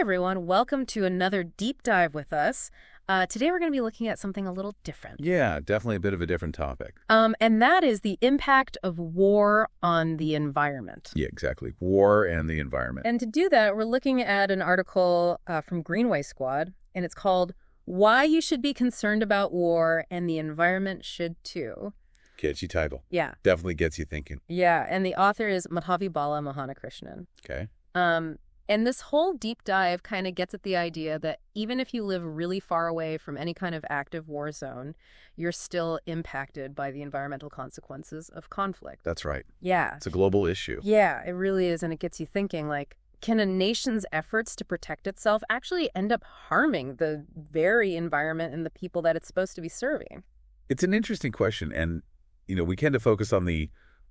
everyone. Welcome to another deep dive with us. Today we're going to be looking at something a little different. Yeah, definitely a bit of a different topic. And that is the impact of war on the environment. Yeah, exactly. War and the environment. And to do that, we're looking at an article from GreenWaySquad, and it's called Why You Should Be Concerned About War and the Environment Should Too. Catchy title. Yeah. Definitely gets you thinking. Yeah, and the author is Madhavibala Mohanakrishnan. Okay. And this whole deep dive kind of gets at the idea that even if you live really far away from any kind of active war zone, you're still impacted by the environmental consequences of conflict. That's right. Yeah. It's a global issue. Yeah, it really is. And it gets you thinking, like, can a nation's efforts to protect itself actually end up harming the very environment and the people that it's supposed to be serving? It's an interesting question. And, we tend to focus on the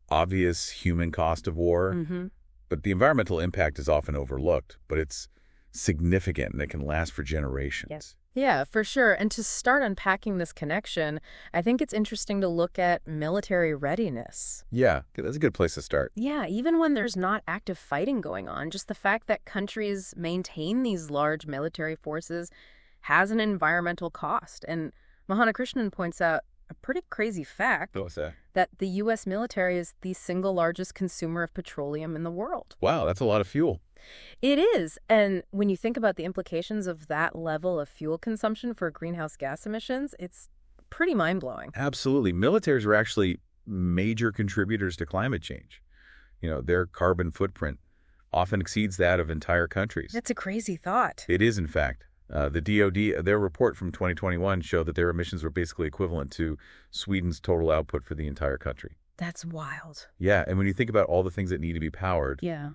obvious human cost of war. Mm-hmm. But the environmental impact is often overlooked, but it's significant and it can last for generations. Yes. Yeah, for sure. And to start unpacking this connection, I think it's interesting to look at military readiness. Yeah, that's a good place to start. Yeah, even when there's not active fighting going on, just the fact that countries maintain these large military forces has an environmental cost. And Mohanakrishnan points out a pretty crazy fact. What's that? That the U.S. military is the single largest consumer of petroleum in the world. Wow, that's a lot of fuel. It is. And when you think about the implications of that level of fuel consumption for greenhouse gas emissions, it's pretty mind-blowing. Absolutely. Militaries are actually major contributors to climate change. Their carbon footprint often exceeds that of entire countries. That's a crazy thought. It is, in fact. The DoD, their report from 2021 showed that their emissions were basically equivalent to Sweden's total output for the entire country. That's wild. Yeah, and when you think about all the things that need to be powered, Yeah.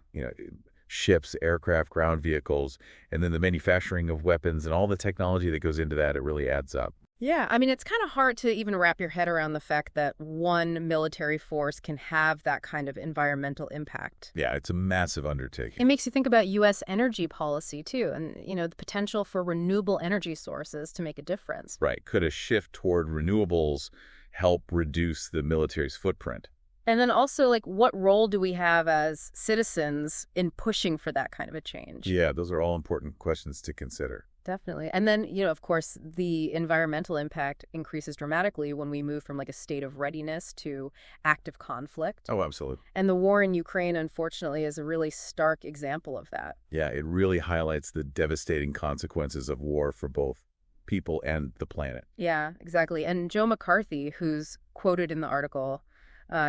Ships, aircraft, ground vehicles, and then the manufacturing of weapons and all the technology that goes into that, it really adds up. Yeah, I mean, it's kind of hard to even wrap your head around the fact that one military force can have that kind of environmental impact. Yeah, it's a massive undertaking. It makes you think about U.S. energy policy, too, and, the potential for renewable energy sources to make a difference. Right. Could a shift toward renewables help reduce the military's footprint? And then also, what role do we have as citizens in pushing for that kind of a change? Yeah, those are all important questions to consider. Definitely. And then, of course, the environmental impact increases dramatically when we move from a state of readiness to active conflict. Oh, absolutely. And the war in Ukraine, unfortunately, is a really stark example of that. Yeah, it really highlights the devastating consequences of war for both people and the planet. Yeah, exactly. And Joe McCarthy, who's quoted in the article,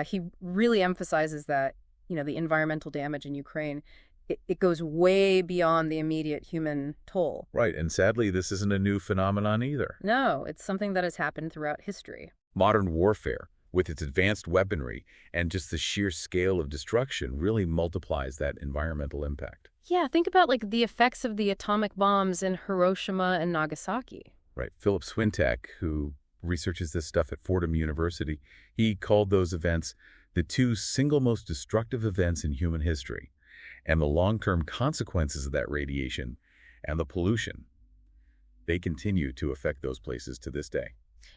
he really emphasizes that, the environmental damage in Ukraine, it goes way beyond the immediate human toll. Right, and sadly, this isn't a new phenomenon either. No, it's something that has happened throughout history. Modern warfare, with its advanced weaponry and just the sheer scale of destruction, really multiplies that environmental impact. Yeah, think about the effects of the atomic bombs in Hiroshima and Nagasaki. Right, Philip Swintek, who researches this stuff at Fordham University, he called those events the two single most destructive events in human history. And the long-term consequences of that radiation and the pollution, they continue to affect those places to this day.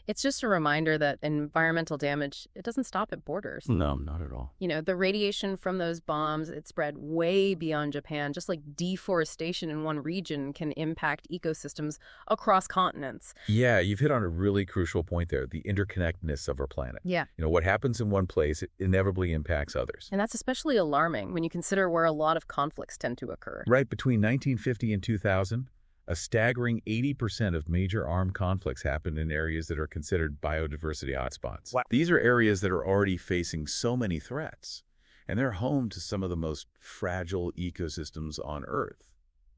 It's just a reminder that environmental damage, it doesn't stop at borders. No, not at all. The radiation from those bombs, it spread way beyond Japan. Just deforestation in one region can impact ecosystems across continents. Yeah, you've hit on a really crucial point there, the interconnectedness of our planet. Yeah. What happens in one place, it inevitably impacts others. And that's especially alarming when you consider where a lot of conflicts tend to occur. Right, between 1950 and 2000, a staggering 80% of major armed conflicts happened in areas that are considered biodiversity hotspots. Wow. These are areas that are already facing so many threats, and they're home to some of the most fragile ecosystems on Earth.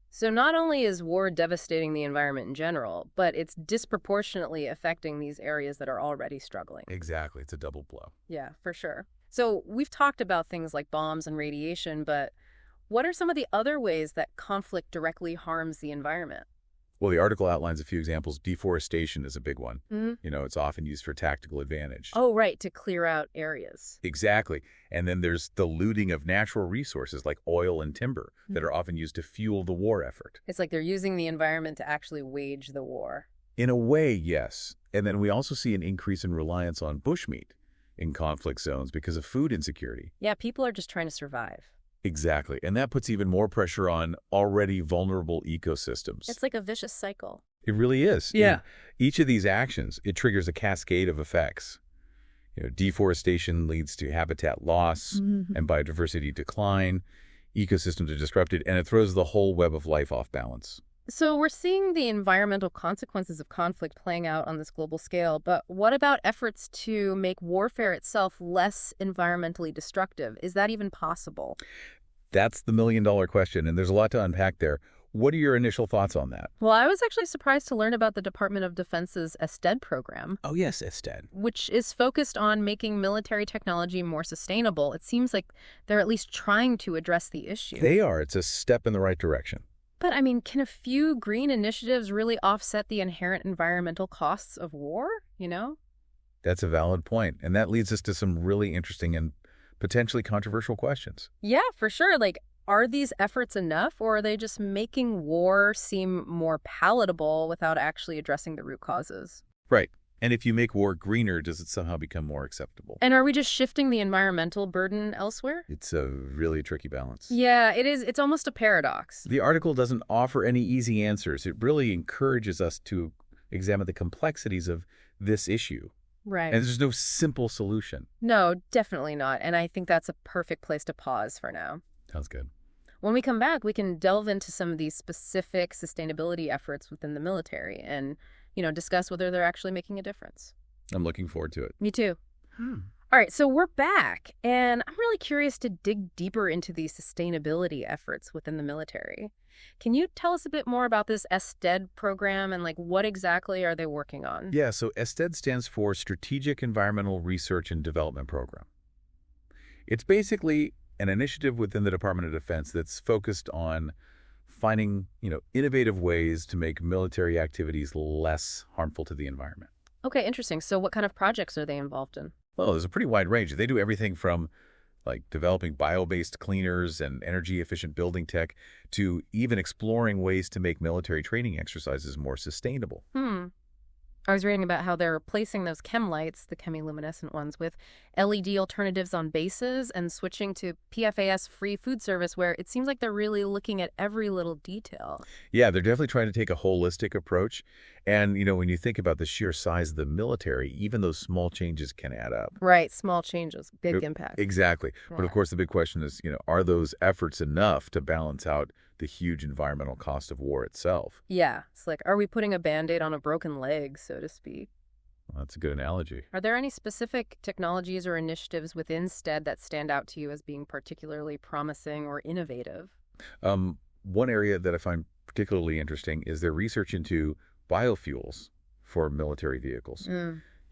So not only is war devastating the environment in general, but it's disproportionately affecting these areas that are already struggling. Exactly. It's a double blow. Yeah, for sure. So we've talked about things like bombs and radiation, but what are some of the other ways that conflict directly harms the environment? Well, the article outlines a few examples. Deforestation is a big one. Mm-hmm. It's often used for tactical advantage. Oh, right, to clear out areas. Exactly. And then there's the looting of natural resources like oil and timber that are often used to fuel the war effort. It's like they're using the environment to actually wage the war. In a way, yes. And then we also see an increase in reliance on bushmeat in conflict zones because of food insecurity. Yeah, people are just trying to survive. Exactly. And that puts even more pressure on already vulnerable ecosystems. It's like a vicious cycle. It really is. Yeah. Each of these actions, it triggers a cascade of effects. Deforestation leads to habitat loss and biodiversity decline. Ecosystems are disrupted, and it throws the whole web of life off balance. So we're seeing the environmental consequences of conflict playing out on this global scale, but what about efforts to make warfare itself less environmentally destructive? Is that even possible? That's the million-dollar question, and there's a lot to unpack there. What are your initial thoughts on that? Well, I was actually surprised to learn about the Department of Defense's STED program, Oh, yes, STED. which is focused on making military technology more sustainable. It seems like they're at least trying to address the issue. They are. It's a step in the right direction. But, I mean, can a few green initiatives really offset the inherent environmental costs of war, That's a valid point, and that leads us to some really interesting and potentially controversial questions. Yeah, for sure. Like, are these efforts enough, or are they just making war seem more palatable without actually addressing the root causes? Right. And if you make war greener, does it somehow become more acceptable? And are we just shifting the environmental burden elsewhere? It's a really tricky balance. Yeah, it is. It's almost a paradox. The article doesn't offer any easy answers. It really encourages us to examine the complexities of this issue. Right. And there's no simple solution. No, definitely not. And I think that's a perfect place to pause for now. Sounds good. When we come back, we can delve into some of these specific sustainability efforts within the military and, discuss whether they're actually making a difference. I'm looking forward to it. Me too. All right, so we're back, and I'm really curious to dig deeper into these sustainability efforts within the military. Can you tell us a bit more about this STED program and what exactly are they working on? Yeah, so STED stands for Strategic Environmental Research and Development Program. It's basically an initiative within the Department of Defense that's focused on finding, innovative ways to make military activities less harmful to the environment. Okay, interesting. So what kind of projects are they involved in? Well, there's a pretty wide range. They do everything from developing bio-based cleaners and energy-efficient building tech to even exploring ways to make military training exercises more sustainable. I was reading about how they're replacing those chem lights, the chemiluminescent ones, with LED alternatives on bases and switching to PFAS-free food service where it seems like they're really looking at every little detail. Yeah, they're definitely trying to take a holistic approach. And, when you think about the sheer size of the military, even those small changes can add up. Right, small changes, big impact. Exactly. But Yeah. of course, the big question is, are those efforts enough to balance out the huge environmental cost of war itself? Yeah, it's like, are we putting a Band-Aid on a broken leg, so to speak? Well, that's a good analogy. Are there any specific technologies or initiatives within STED that stand out to you as being particularly promising or innovative? One area that I find particularly interesting is their research into biofuels for military vehicles.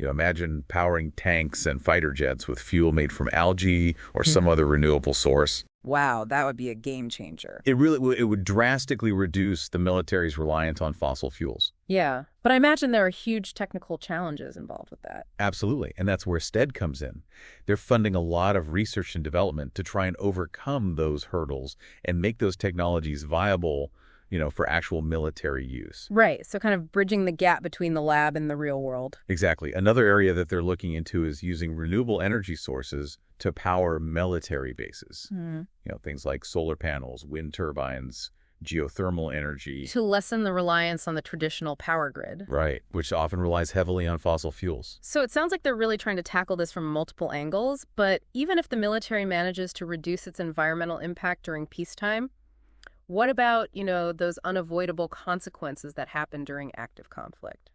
Imagine powering tanks and fighter jets with fuel made from algae or some other renewable source. Wow, that would be a game changer. It would drastically reduce the military's reliance on fossil fuels. Yeah, but I imagine there are huge technical challenges involved with that. Absolutely, and that's where STED comes in. They're funding a lot of research and development to try and overcome those hurdles and make those technologies viable, for actual military use. Right, so kind of bridging the gap between the lab and the real world. Exactly. Another area that they're looking into is using renewable energy sources to power military bases. Things like solar panels, wind turbines, geothermal energy. To lessen the reliance on the traditional power grid. Right, which often relies heavily on fossil fuels. So it sounds like they're really trying to tackle this from multiple angles, but even if the military manages to reduce its environmental impact during peacetime, what about, those unavoidable consequences that happen during active conflict?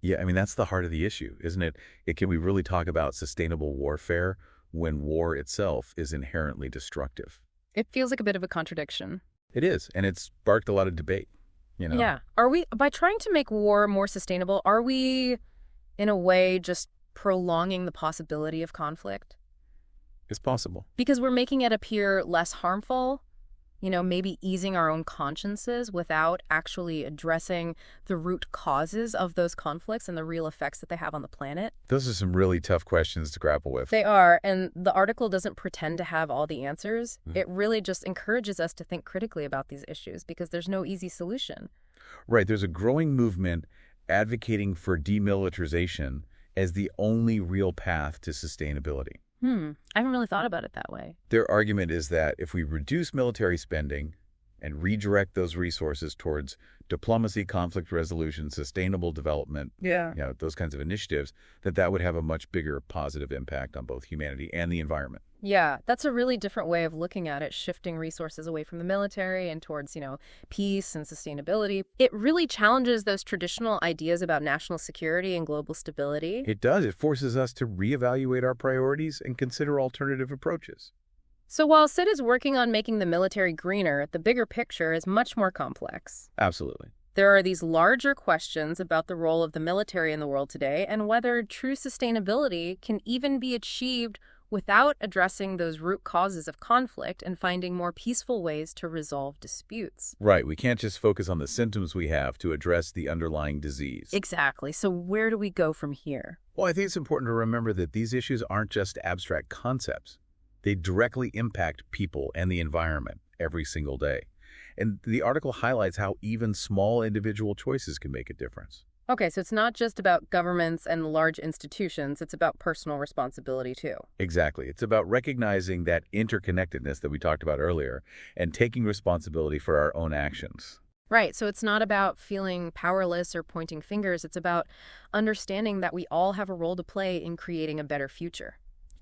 Yeah, that's the heart of the issue, isn't it? Can we really talk about sustainable warfare when war itself is inherently destructive? It feels like a bit of a contradiction. It is, and it's sparked a lot of debate, Yeah. By trying to make war more sustainable, are we, in a way, just prolonging the possibility of conflict? It's possible. Because we're making it appear less harmful, maybe easing our own consciences without actually addressing the root causes of those conflicts and the real effects that they have on the planet? Those are some really tough questions to grapple with. They are, and the article doesn't pretend to have all the answers. It really just encourages us to think critically about these issues because there's no easy solution. Right. There's a growing movement advocating for demilitarization as the only real path to sustainability. I haven't really thought about it that way. Their argument is that if we reduce military spending and redirect those resources towards diplomacy, conflict resolution, sustainable development, those kinds of initiatives, that would have a much bigger positive impact on both humanity and the environment. Yeah, that's a really different way of looking at it, shifting resources away from the military and towards, peace and sustainability. It really challenges those traditional ideas about national security and global stability. It does. It forces us to reevaluate our priorities and consider alternative approaches. So while Sid is working on making the military greener, the bigger picture is much more complex. Absolutely. There are these larger questions about the role of the military in the world today and whether true sustainability can even be achieved without addressing those root causes of conflict and finding more peaceful ways to resolve disputes. Right. We can't just focus on the symptoms we have to address the underlying disease. Exactly. So where do we go from here? Well, I think it's important to remember that these issues aren't just abstract concepts. They directly impact people and the environment every single day. And the article highlights how even small individual choices can make a difference. Okay, so it's not just about governments and large institutions, it's about personal responsibility too. Exactly. It's about recognizing that interconnectedness that we talked about earlier and taking responsibility for our own actions. Right, so it's not about feeling powerless or pointing fingers, it's about understanding that we all have a role to play in creating a better future.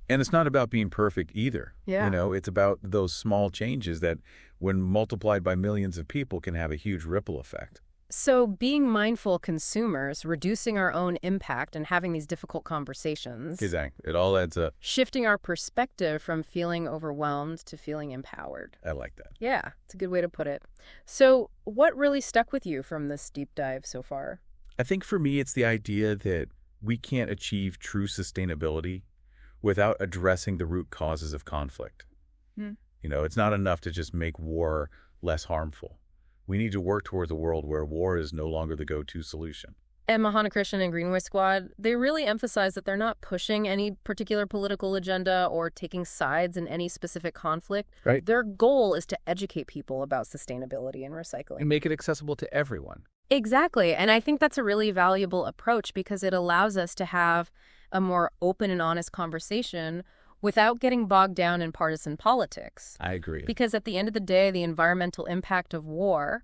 And it's not about being perfect either. Yeah. It's about those small changes that, when multiplied by millions of people, can have a huge ripple effect. So being mindful consumers, reducing our own impact and having these difficult conversations. Exactly. It all adds up. Shifting our perspective from feeling overwhelmed to feeling empowered. I like that. Yeah, it's a good way to put it. So what really stuck with you from this deep dive so far? I think for me, it's the idea that we can't achieve true sustainability without addressing the root causes of conflict. It's not enough to just make war less harmful. We need to work towards a world where war is no longer the go-to solution. And Mohanakrishnan and GreenWaySquad, they really emphasize that they're not pushing any particular political agenda or taking sides in any specific conflict. Right. Their goal is to educate people about sustainability and recycling. And make it accessible to everyone. Exactly. And I think that's a really valuable approach because it allows us to have a more open and honest conversation without getting bogged down in partisan politics. I agree. Because at the end of the day, the environmental impact of war,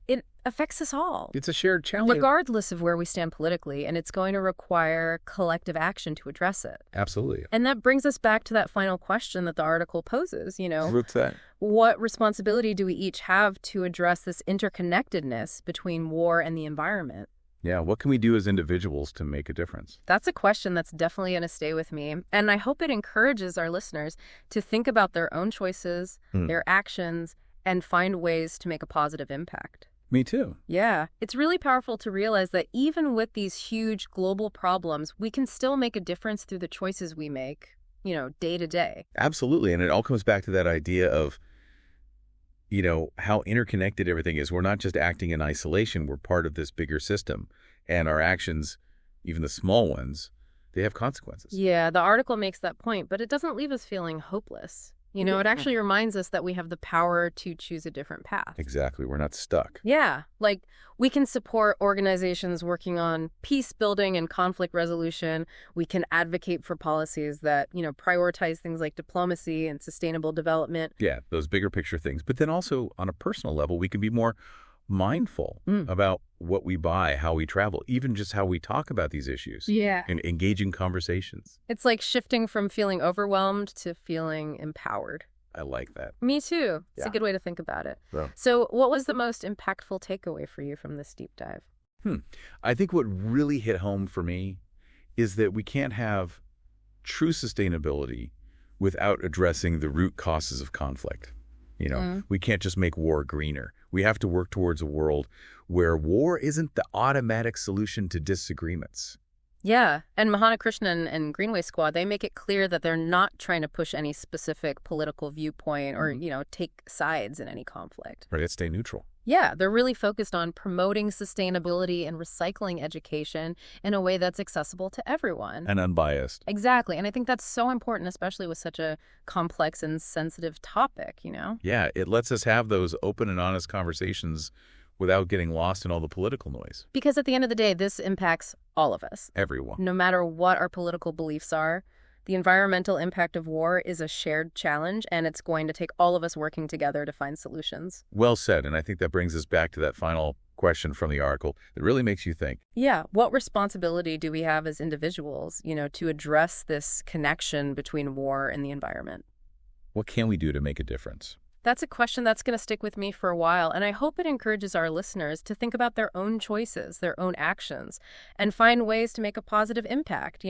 it affects us all. It's a shared challenge. Regardless of where we stand politically, and it's going to require collective action to address it. Absolutely. And that brings us back to that final question that the article poses, What's that? What responsibility do we each have to address this interconnectedness between war and the environment? Yeah, what can we do as individuals to make a difference? That's a question that's definitely going to stay with me. And I hope it encourages our listeners to think about their own choices, their actions, and find ways to make a positive impact. Me too. Yeah, it's really powerful to realize that even with these huge global problems, we can still make a difference through the choices we make, day to day. Absolutely. And it all comes back to that idea of, how interconnected everything is. We're not just acting in isolation. We're part of this bigger system. And our actions, even the small ones, they have consequences. Yeah, the article makes that point, but it doesn't leave us feeling hopeless. It actually reminds us that we have the power to choose a different path. Exactly. We're not stuck. Yeah, like we can support organizations working on peace building and conflict resolution. We can advocate for policies that, prioritize things like diplomacy and sustainable development. Yeah, those bigger picture things. But then also on a personal level, we can be more mindful about what we buy, how we travel, even just how we talk about these issues. Yeah. And engaging conversations. It's like shifting from feeling overwhelmed to feeling empowered. I like that. Me too. It's a Yeah. good way to think about it. So. So what was the most impactful takeaway for you from this deep dive? I think what really hit home for me is that we can't have true sustainability without addressing the root causes of conflict. We can't just make war greener. We have to work towards a world where war isn't the automatic solution to disagreements. Yeah, and Mohanakrishnan and GreenWaySquad, they make it clear that they're not trying to push any specific political viewpoint or, take sides in any conflict. Right, let's stay neutral. Yeah, they're really focused on promoting sustainability and recycling education in a way that's accessible to everyone. And unbiased. Exactly, and I think that's so important, especially with such a complex and sensitive topic, Yeah, it lets us have those open and honest conversations without getting lost in all the political noise. Because at the end of the day, this impacts all of us. Everyone. No matter what our political beliefs are, The environmental impact of war is a shared challenge, and it's going to take all of us working together to find solutions. Well said, and I think that brings us back to that final question from the article that really makes you think. Yeah, what responsibility do we have as individuals, to address this connection between war and the environment? What can we do to make a difference? That's a question that's going to stick with me for a while, and I hope it encourages our listeners to think about their own choices, their own actions, and find ways to make a positive impact,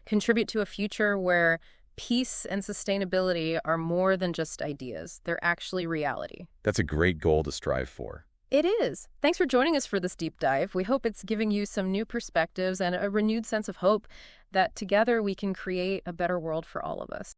contribute to a future where peace and sustainability are more than just ideas. They're actually reality. That's a great goal to strive for. It is. Thanks for joining us for this deep dive. We hope it's giving you some new perspectives and a renewed sense of hope that together we can create a better world for all of us.